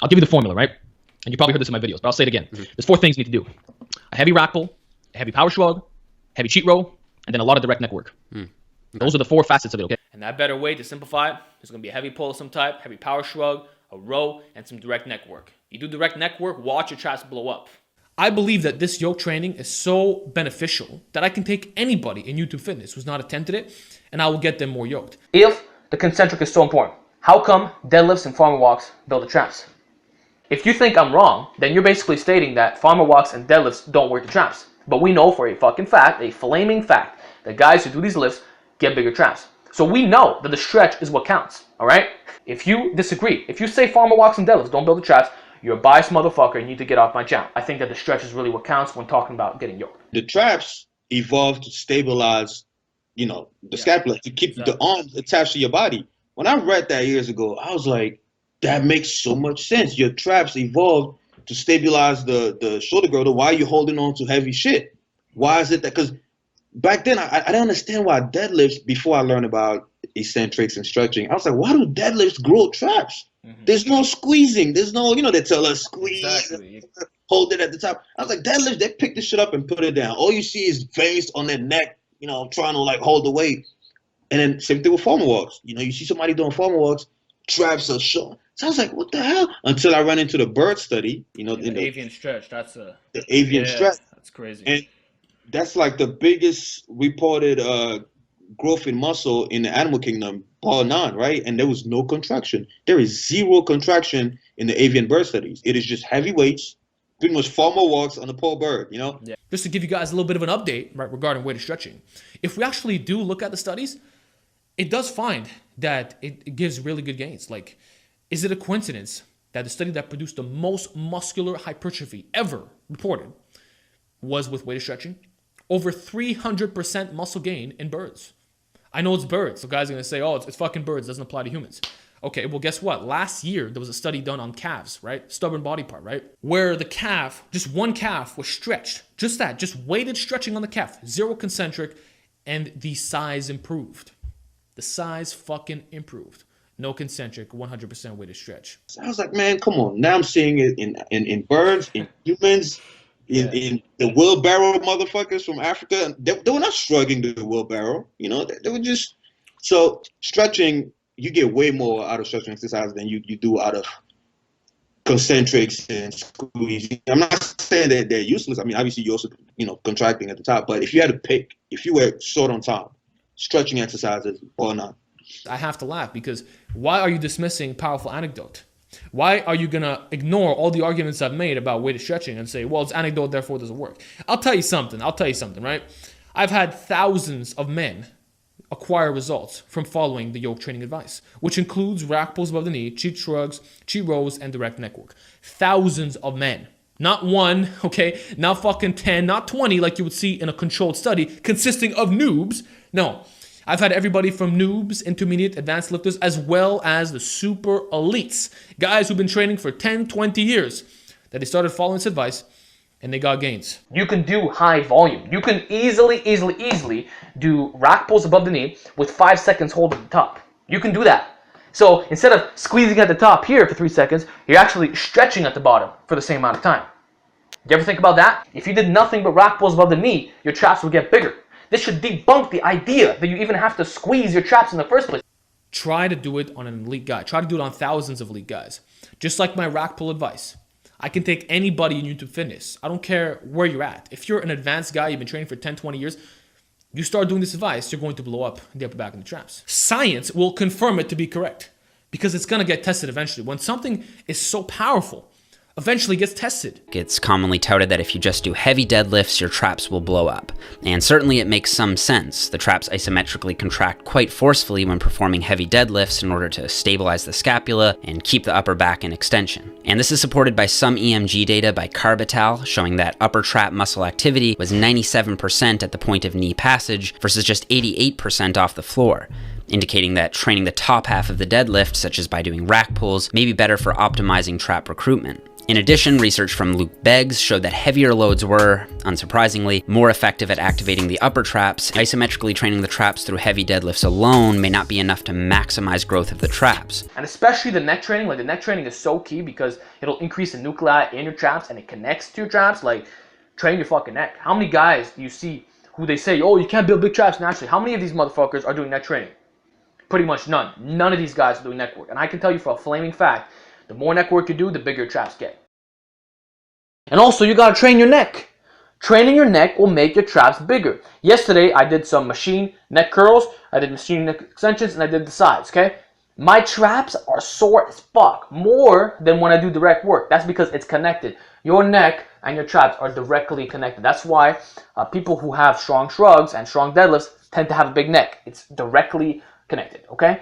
I'll give you the formula, right? And you probably heard this in my videos, but I'll say it again. There's 4 things you need to do: a heavy rack pull, a heavy power shrug, heavy cheat row, and then a lot of direct neck work. Those are the 4 facets of it, okay? And that better way to simplify it is going to be a heavy pull of some type, heavy power shrug, a row, and some direct neck work. You do direct neck work, watch your traps blow up. I believe that this yoke training is so beneficial that I can take anybody in YouTube Fitness who's not attempted it, and I will get them more yoked. If the concentric is so important, how come deadlifts and farmer walks build the traps? If you think I'm wrong, then you're basically stating that farmer walks and deadlifts don't work the traps. But we know for a fucking fact, a flaming fact, that guys who do these lifts get bigger traps. So we know that the stretch is what counts, all right? If you disagree, if you say farmer walks and deadlifts don't build the traps, you're a biased motherfucker and you need to get off my channel. I think that the stretch is really what counts when talking about getting yoked. The traps evolved to stabilize, the scapula, to keep the arms attached to your body. When I read that years ago, I was like, that makes so much sense. Your traps evolved to stabilize the shoulder girdle while you're holding on to heavy shit. Why is it that? Because back then, I didn't understand why deadlifts, before I learned about eccentrics and stretching, I was like, why do deadlifts grow traps? There's no squeezing. There's no, they tell us squeeze, hold it at the top. I was like, deadlifts, they pick this shit up and put it down. All you see is veins on their neck, trying to like hold the weight. And then same thing with farmer walks. You see somebody doing farmer walks, traps are short. So I was like, what the hell? Until I ran into the bird study, the avian stretch. That's the avian stretch. That's crazy. And that's like the biggest reported growth in muscle in the animal kingdom, bar none, right? And there was no contraction. There is 0 contraction in the avian bird studies. It is just heavy weights, pretty much farmer walks on the poor bird, Yeah. Just to give you guys a little bit of an update, right, regarding weighted stretching. If we actually do look at the studies, it does find that it gives really good gains. Like, is it a coincidence that the study that produced the most muscular hypertrophy ever reported was with weighted stretching? Over 300% muscle gain in birds. I know it's birds, so guys are going to say, oh, it's fucking birds, doesn't apply to humans. Okay, well, guess what? Last year, there was a study done on calves, right? Stubborn body part, right? Where the calf, just one calf was stretched. Just that, just weighted stretching on the calf. 0 concentric, and the size improved. The size fucking improved. No concentric, 100% weighted stretch. So I was like, man, come on. Now I'm seeing it in birds, in humans, in the wheelbarrow motherfuckers from Africa. They were not shrugging the wheelbarrow, They were just... So stretching, you get way more out of stretching exercise than you do out of concentrics and squeezing. I'm not saying that they're useless. I mean, obviously you're also, contracting at the top. But if you had to pick, if you were short on time, stretching exercises or not. I have to laugh because why are you dismissing powerful anecdote? Why are you going to ignore all the arguments I've made about weighted stretching and say, well, it's anecdote, therefore it doesn't work? I'll tell you something, right? I've had thousands of men acquire results from following the yoke training advice, which includes rack pulls above the knee, cheat shrugs, cheat rows, and direct neck work. Thousands of men. Not 1, okay? Not fucking 10, not 20 like you would see in a controlled study consisting of noobs. No. I've had everybody from noobs, intermediate, advanced lifters, as well as the super elites. Guys who've been training for 10, 20 years, that they started following this advice, and they got gains. You can do high volume. You can easily do rack pulls above the knee with 5 seconds hold at the top. You can do that. So instead of squeezing at the top here for 3 seconds, you're actually stretching at the bottom for the same amount of time. You ever think about that? If you did nothing but rack pulls above the knee, your traps would get bigger. This should debunk the idea that you even have to squeeze your traps in the first place. Try to do it on an elite guy. Try to do it on thousands of elite guys. Just like my rack pull advice. I can take anybody in YouTube Fitness. I don't care where you're at. If you're an advanced guy, you've been training for 10, 20 years, you start doing this advice, you're going to blow up the upper back and the traps. Science will confirm it to be correct because it's going to get tested eventually. When something is so powerful, eventually gets tested. It's commonly touted that if you just do heavy deadlifts, your traps will blow up. And certainly it makes some sense. The traps isometrically contract quite forcefully when performing heavy deadlifts in order to stabilize the scapula and keep the upper back in extension. And this is supported by some EMG data by Carbital, showing that upper trap muscle activity was 97% at the point of knee passage versus just 88% off the floor, indicating that training the top half of the deadlift, such as by doing rack pulls, may be better for optimizing trap recruitment. In addition, research from Luke Beggs showed that heavier loads were, unsurprisingly, more effective at activating the upper traps. Isometrically training the traps through heavy deadlifts alone may not be enough to maximize growth of the traps. And especially the neck training, like the neck training is so key because it'll increase the nuclei in your traps and it connects to your traps. Like, train your fucking neck. How many guys do you see who they say, oh, you can't build big traps naturally? How many of these motherfuckers are doing neck training? Pretty much none. None of these guys are doing neck work. And I can tell you for a flaming fact, the more neck work you do, the bigger your traps get. And also, you gotta train your neck. Training your neck will make your traps bigger. Yesterday, I did some machine neck curls, I did machine neck extensions, and I did the sides, okay? My traps are sore as fuck, more than when I do direct work. That's because it's connected. Your neck and your traps are directly connected. That's why people who have strong shrugs and strong deadlifts tend to have a big neck. It's directly connected, okay?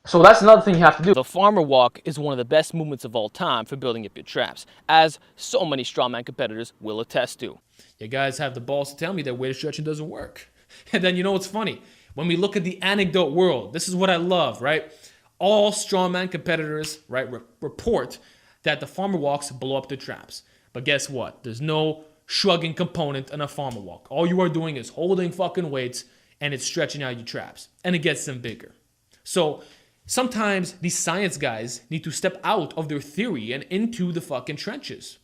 So that's another thing you have to do. The farmer walk is one of the best movements of all time for building up your traps, as so many strongman competitors will attest to. You guys have the balls to tell me that weighted stretching doesn't work. And then you know what's funny? When we look at the anecdote world, this is what I love, right? All strongman competitors, right, report that the farmer walks blow up their traps. But guess what? There's no shrugging component in a farmer walk. All you are doing is holding fucking weights and it's stretching out your traps. And it gets them bigger. So sometimes these science guys need to step out of their theory and into the fucking trenches.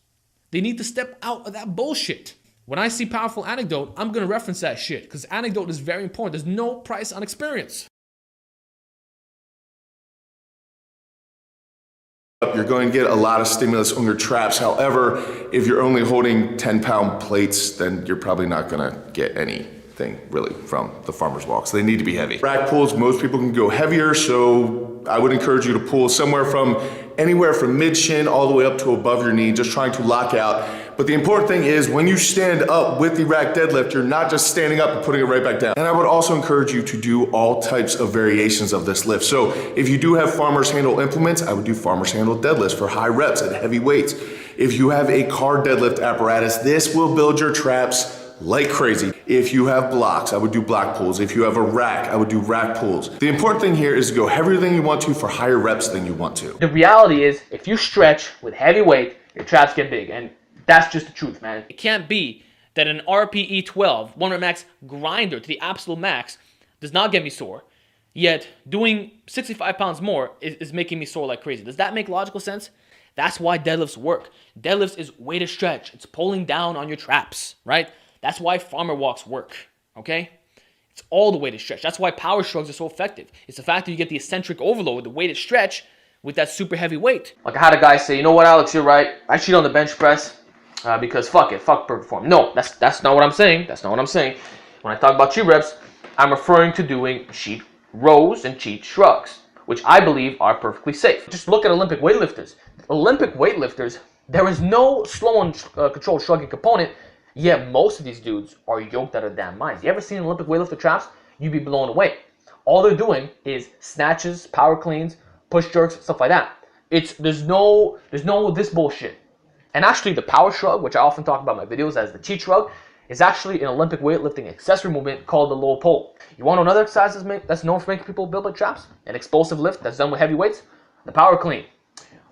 They need to step out of that bullshit. When I see powerful anecdote, I'm going to reference that shit because anecdote is very important. There's no price on experience. You're going to get a lot of stimulus on your traps. However, if you're only holding 10-pound plates, then you're probably not going to get anything really from the farmer's walk. So they need to be heavy. Rack pulls, most people can go heavier, so I would encourage you to pull anywhere from mid-shin all the way up to above your knee, just trying to lock out. But the important thing is when you stand up with the rack deadlift, you're not just standing up and putting it right back down. And I would also encourage you to do all types of variations of this lift. So if you do have farmer's handle implements, I would do farmer's handle deadlifts for high reps at heavy weights. If you have a car deadlift apparatus, this will build your traps like crazy. If you have blocks, I would do block pulls. If you have a rack, I would do rack pulls. The important thing here is to go heavier than you want to for higher reps than you want to. The reality is, if you stretch with heavy weight, your traps get big. And that's just the truth, man. It can't be that an RPE 12, 1 rep max grinder to the absolute max does not get me sore, yet doing 65 pounds more is making me sore like crazy. Does that make logical sense? That's why deadlifts work. Deadlifts is weighted stretch. It's pulling down on your traps, right? That's why farmer walks work, okay? It's all the weighted stretch. That's why power shrugs are so effective. It's the fact that you get the eccentric overload, the weighted stretch, with that super heavy weight. Like I had a guy say, you know what, Alex, you're right. I cheat on the bench press because fuck it, fuck perfect form. No, that's not what I'm saying. That's not what I'm saying. When I talk about cheat reps, I'm referring to doing cheat rows and cheat shrugs, which I believe are perfectly safe. Just look at Olympic weightlifters. Olympic weightlifters, there is no slow and controlled shrugging component. Yet most of these dudes are yoked out of damn minds. You ever seen Olympic weightlifter traps? You'd be blown away. All they're doing is snatches, power cleans, push jerks, stuff like that. There's no this bullshit. And actually the power shrug, which I often talk about in my videos as the cheat shrug, is actually an Olympic weightlifting accessory movement called the low pull. You want to know another exercise that's known for making people build like traps? An explosive lift that's done with heavy weights? The power clean.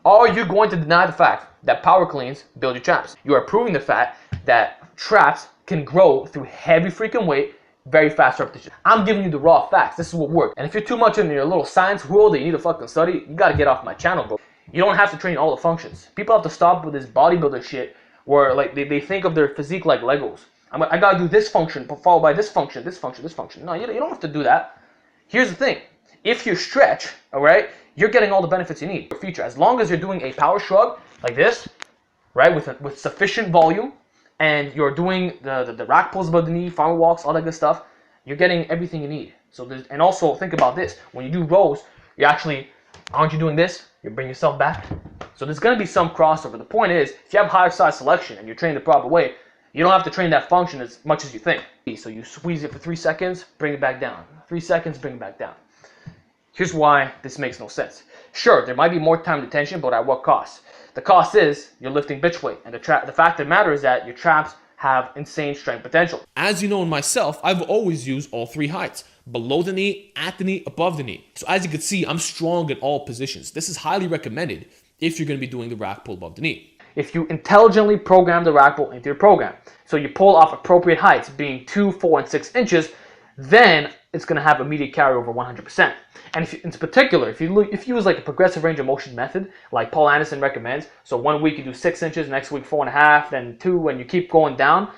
Are you going to deny the fact that power cleans build your traps? You are proving the fact that traps can grow through heavy freaking weight, very fast repetition. I'm giving you the raw facts. This is what works. And if you're too much in your little science world that you need to fucking study, you gotta get off my channel, bro. You don't have to train all the functions. People have to stop with this bodybuilder shit where like they think of their physique like Legos. I gotta do this function followed by this function, this function, this function. No, you don't have to do that. Here's the thing. If you stretch, all right, you're getting all the benefits you need. Feature, as long as you're doing a power shrug like this, right, with sufficient volume, and you're doing the rack pulls above the knee, farmer walks, all that good stuff, you're getting everything you need. So and also think about this. When you do rows, aren't you doing this? You bring yourself back. So there's going to be some crossover. The point is, if you have higher size selection and you're trained the proper way, you don't have to train that function as much as you think. So you squeeze it for 3 seconds, bring it back down. 3 seconds, bring it back down. Here's why this makes no sense. Sure, there might be more time retention, but at what cost? The cost is you're lifting bitch weight. And the fact of the matter is that your traps have insane strength potential. As you know in myself, I've always used all three heights. Below the knee, at the knee, above the knee. So as you can see, I'm strong in all positions. This is highly recommended if you're going to be doing the rack pull above the knee. If you intelligently program the rack pull into your program, so you pull off appropriate heights, being 2, 4, and 6 inches, then it's going to have immediate carryover 100%. And if you, in particular, if you use like a progressive range of motion method, like Paul Anderson recommends, so 1 week you do 6 inches, next week 4.5, then 2, and you keep going down,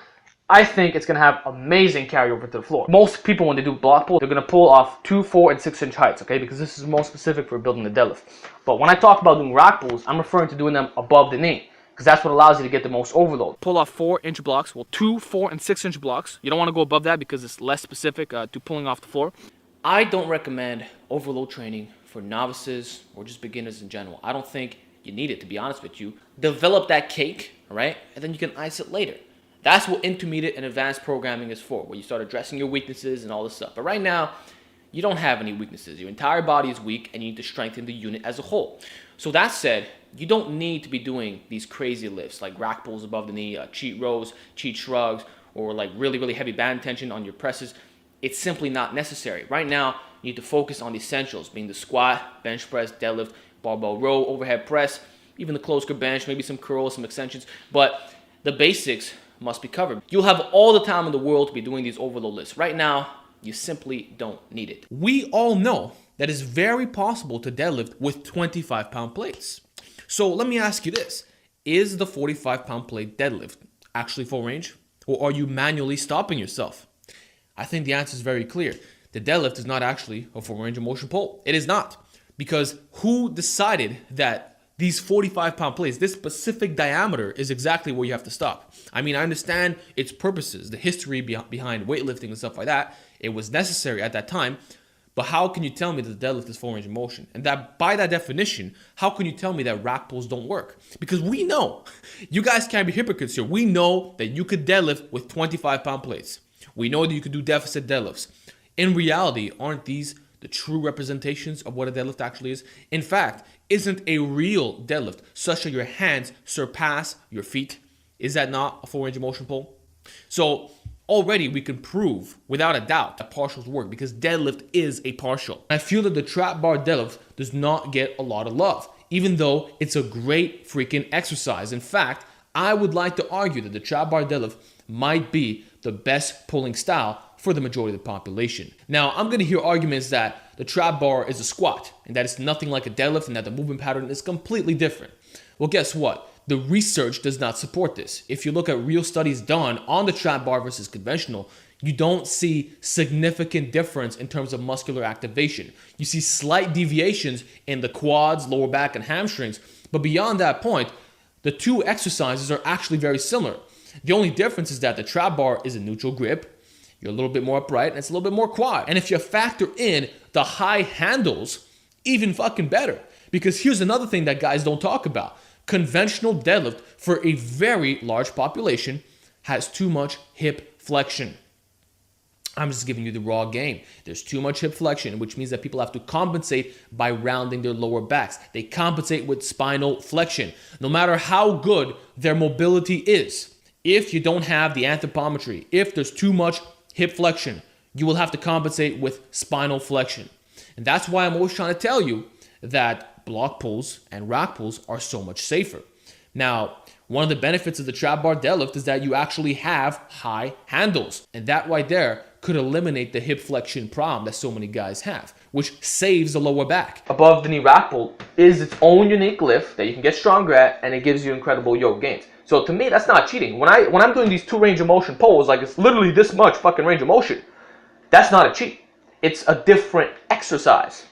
I think it's going to have amazing carryover to the floor. Most people, when they do block pull, they're going to pull off 2, 4, and 6 inch heights, okay? Because this is more specific for building the deadlift. But when I talk about doing rack pulls, I'm referring to doing them above the knee, because that's what allows you to get the most overload. Pull off 4-inch blocks, well 2, 4, and 6-inch blocks. You don't want to go above that because it's less specific to pulling off the floor. I don't recommend overload training for novices or just beginners in general. I don't think you need it, to be honest with you. Develop that cake, all right? And then you can ice it later. That's what intermediate and advanced programming is for, where you start addressing your weaknesses and all this stuff. But right now, you don't have any weaknesses. Your entire body is weak and you need to strengthen the unit as a whole. So that said, you don't need to be doing these crazy lifts like rack pulls above the knee, cheat rows, cheat shrugs, or like really, really heavy band tension on your presses. It's simply not necessary. Right now, you need to focus on the essentials, being the squat, bench press, deadlift, barbell row, overhead press, even the closed grip bench, maybe some curls, some extensions. But the basics must be covered. You'll have all the time in the world to be doing these overload lifts. Right now, you simply don't need it. We all know that it's very possible to deadlift with 25-pound plates. So let me ask you this. Is the 45-pound plate deadlift actually full range? Or are you manually stopping yourself? I think the answer is very clear. The deadlift is not actually a full range of motion pull. It is not. Because who decided that these 45-pound plates, this specific diameter, is exactly where you have to stop? I mean, I understand its purposes, the history behind weightlifting and stuff like that. It was necessary at that time. But how can you tell me that the deadlift is full range of motion? And that by that definition, how can you tell me that rack pulls don't work? Because we know, you guys can't be hypocrites here. We know that you could deadlift with 25-pound plates. We know that you could do deficit deadlifts. In reality, aren't these the true representations of what a deadlift actually is? In fact, isn't a real deadlift such that your hands surpass your feet? Is that not a full range of motion pull? So already we can prove without a doubt that partials work, because deadlift is a partial. I feel that the trap bar deadlift does not get a lot of love, even though it's a great freaking exercise. In fact, I would like to argue that the trap bar deadlift might be the best pulling style for the majority of the population. Now, I'm going to hear arguments that the trap bar is a squat and that it's nothing like a deadlift and that the movement pattern is completely different. Well, guess what? The research does not support this. If you look at real studies done on the trap bar versus conventional, you don't see significant difference in terms of muscular activation. You see slight deviations in the quads, lower back, and hamstrings, but beyond that point, the two exercises are actually very similar. The only difference is that the trap bar is a neutral grip, you're a little bit more upright, and it's a little bit more quad. And if you factor in the high handles, even fucking better. Because here's another thing that guys don't talk about. Conventional deadlift for a very large population has too much hip flexion. I'm just giving you the raw game. There's too much hip flexion, which means that people have to compensate by rounding their lower backs. They compensate with spinal flexion. No matter how good their mobility is, if you don't have the anthropometry, if there's too much hip flexion, you will have to compensate with spinal flexion. And that's why I'm always trying to tell you that block pulls and rack pulls are so much safer. Now, one of the benefits of the trap bar deadlift is that you actually have high handles. And that right there could eliminate the hip flexion problem that so many guys have, which saves the lower back. Above the knee rack pull is its own unique lift that you can get stronger at, and it gives you incredible yoke gains. So to me, that's not cheating. When I'm doing these 2 range of motion pulls, like it's literally this much fucking range of motion, that's not a cheat. It's a different exercise.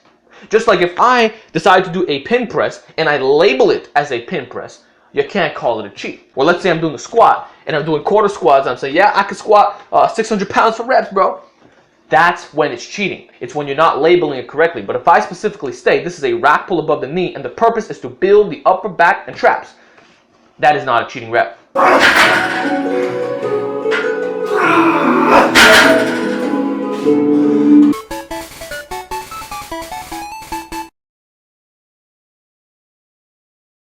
Just like if I decide to do a pin press and I label it as a pin press, you can't call it a cheat. Well, let's say I'm doing a squat and I'm doing quarter squats. I'm saying, yeah, I can squat 600 pounds for reps, bro. That's when it's cheating. It's when you're not labeling it correctly. But if I specifically state this is a rack pull above the knee and the purpose is to build the upper back and traps, that is not a cheating rep.